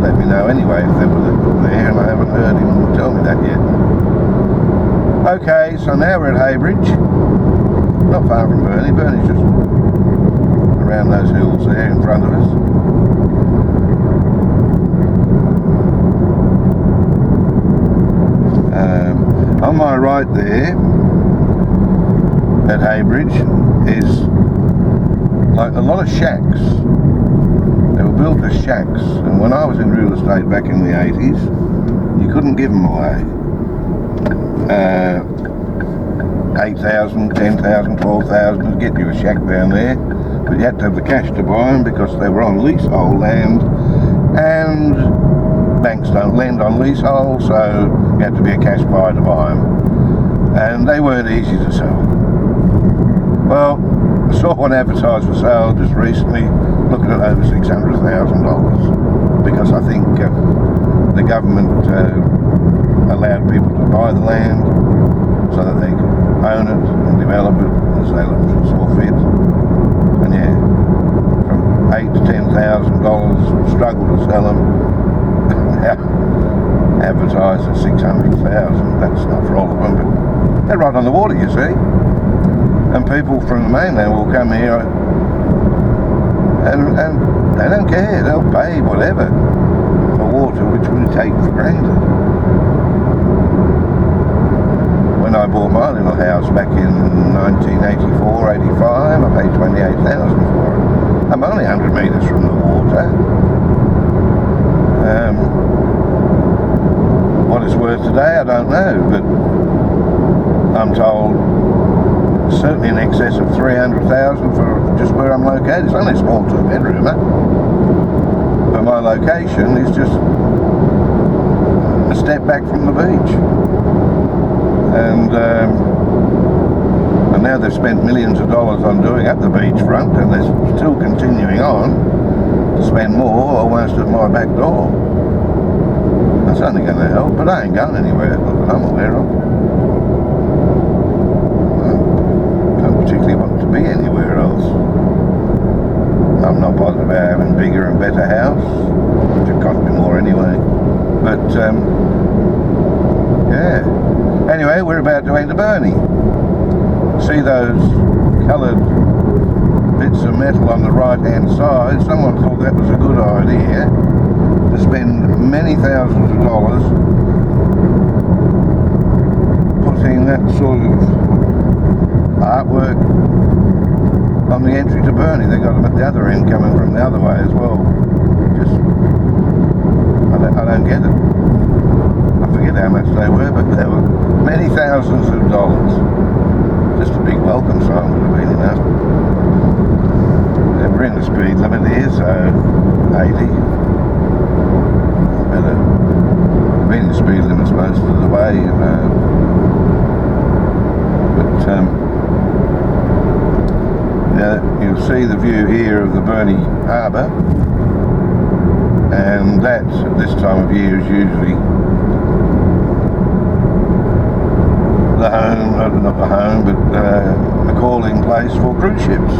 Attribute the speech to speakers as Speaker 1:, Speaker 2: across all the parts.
Speaker 1: let me know anyway if they were there, and I haven't heard him tell me that yet. Okay, so now we're at Haybridge, not far from Burnie. Burnie's just around those hills there in front of us. On my right there at Haybridge is like a lot of shacks. They were built as shacks, and when I was in real estate back in the 80s, you couldn't give them away. 8,000, 10,000, 12,000 to get you a shack down there, but you had to have the cash to buy them because they were on leasehold land, and banks don't lend on leasehold, so you had to be a cash buyer to buy them, and they weren't easy to sell. Well, I saw one advertised for sale just recently, looking at over $600,000, because I think the government allowed people to buy the land so that they could own it and develop it as they saw fit. And yeah, from $8,000 to $10,000, struggle to sell them. Advertised at $600,000. That's not for all of them, but they're right on the water, you see. And people from the mainland will come here and they don't care. They'll pay whatever for water, which we take for granted. When I bought my little house back in 1984, 85, I paid $28,000 for it. I'm only 100 metres from the water. What it's worth today, I don't know, but I'm told certainly in excess of $300,000 for just where I'm located. It's only a small two-bedroomer, but my location is just a step back from the beach. And now they've spent millions of dollars on doing up the beachfront, and they're still continuing on to spend more almost at my back door. That's only going to help, but I ain't going anywhere that I'm aware of. I don't particularly want to be anywhere else. I'm not bothered about having bigger and better house, which would cost me more anyway. But yeah. Anyway, we're about to enter Burnie. See those coloured bits of metal on the right hand side? Someone thought that was a good idea, to spend many thousands of dollars putting that sort of artwork on the entry to Burnie. They got them at the other end coming from the other way as well. Just, I don't get it. I forget how much they were, but they were many thousands of dollars. Just a big welcome sign would have been enough. And we're in the speed limit here, so 80. Better be in the speed limits most of the way, you know. But you'll see the view here of the Burnie Harbour, and that at this time of year is usually the home, not the home, but the calling place for cruise ships.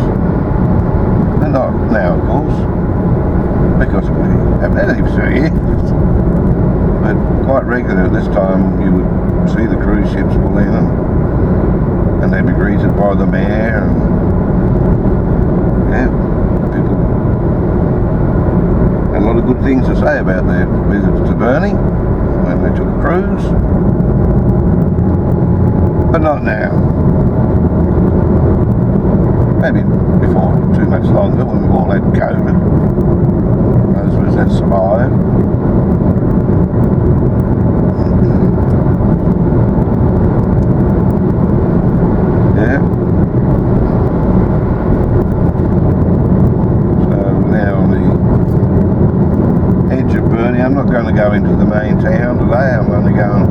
Speaker 1: And not now, of course, because we haven't had any for years. But quite regularly at this time you would see the cruise ships pull in, and they'd be greeted by the mayor, and yeah, people had a lot of good things to say about their visits to Burnie when they took a cruise. But not now. Maybe before too much longer, when we've all had COVID. Those of us that survived. Yeah. So now on the edge of Burnie, I'm not going to go into the main town today. I'm going to go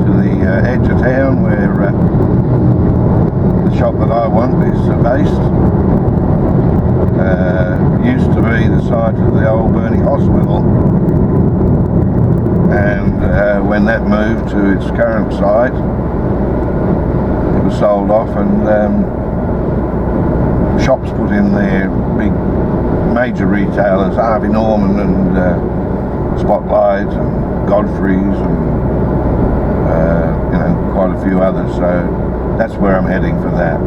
Speaker 1: to the edge of town where the shop that I want is based. Used to be the site of the old Burnie Hospital, and when that moved to its current site, it was sold off, and shops put in there, big major retailers, Harvey Norman and Spotlight and Godfrey's and you know, quite a few others. So that's where I'm heading for that.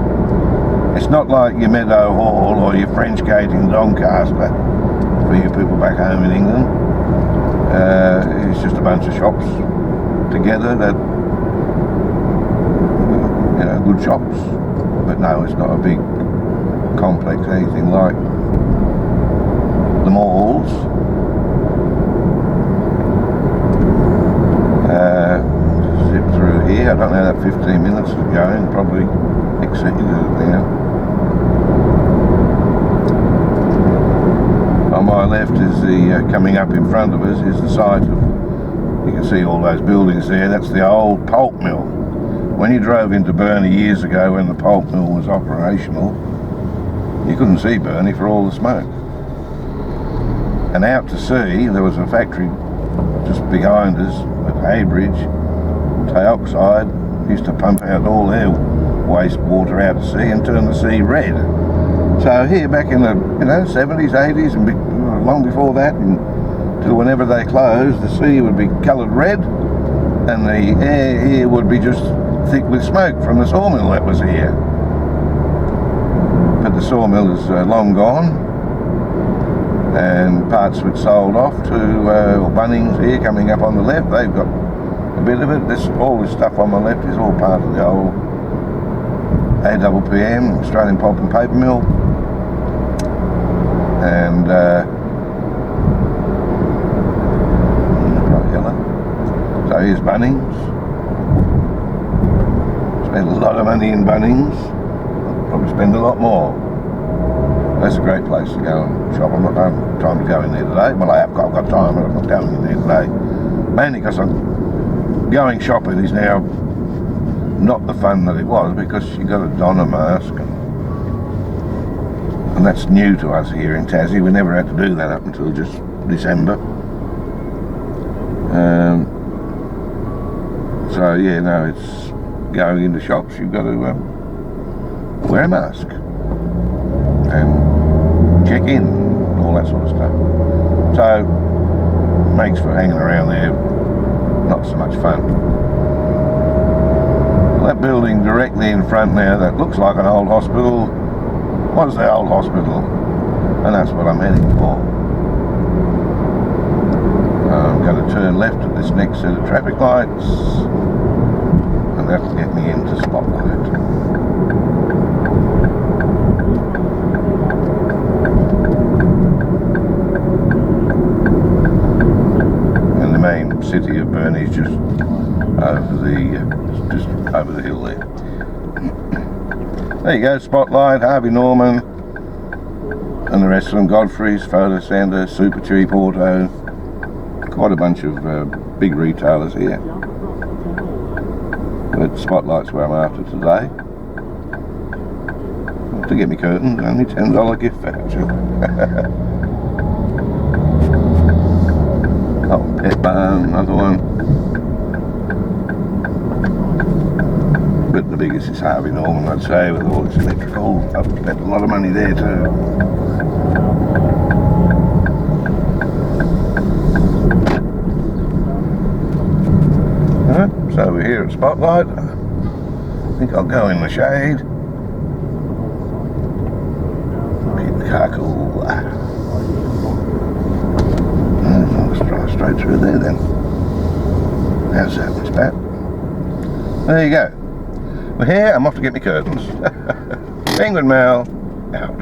Speaker 1: It's not like your Meadow Hall or your French Gate in Doncaster for you people back home in England. It's just a bunch of shops together that, you know, good shops. But no, it's not a big complex, anything like the malls. Zip through here. I don't know how that 15 minutes is going. Probably exceeded it now. On my left is the coming up in front of us is the site of, you can see all those buildings there. That's the old pulp mill. When you drove into Burnie years ago when the pulp mill was operational, you couldn't see Burnie for all the smoke. And out to sea there was a factory just behind us at Haybridge, Dioxide, used to pump out all their wastewater out to sea and turn the sea red. So here back in the 70s, 80s and long before that, until whenever they closed, the sea would be coloured red and the air here would be just thick with smoke from the sawmill that was here. But the sawmill is long gone, and parts of it sold off to Bunnings here coming up on the left. They've got a bit of it. All this stuff on my left is all part of the old APPM, Australian Pulp and Paper Mill. And bright yellow. So here's Bunnings. Spend a lot of money in Bunnings. Probably spend a lot more. That's a great place to go and shop. I'm not having time to go in there today. Well, I've got time, but I'm not going in there today. Mainly because going shopping is now not the fun that it was, because you got to don a mask, and that's new to us here in Tassie. We never had to do that up until just December. So yeah, no, it's going into shops. You've got to wear a mask and check in, all that sort of stuff. So makes for hanging around there not so much fun. Well, that building directly in front there that looks like an old hospital was the old hospital, and that's what I'm heading for. I'm going to turn left at this next set of traffic lights, and that'll get me into Spotlight. And the main city of Burnie is just over the hill there. There you go, Spotlight, Harvey Norman, and the rest of them, Godfrey's, Photo Center, Super Cheap Auto, quite a bunch of big retailers here. But Spotlight's where I'm after today. To get me curtains, only $10 gift voucher. Oh, Pet Barn, another one. But the biggest is Harvey Norman, I'd say, with all its electrical. I've spent a lot of money there too. So we're here at Spotlight. I think I'll go in the shade. Keep the car cool. I'll just drive straight through there then. How's that, Miss Pat? There you go. Well, here I'm off to get my curtains. Penguin Mal out.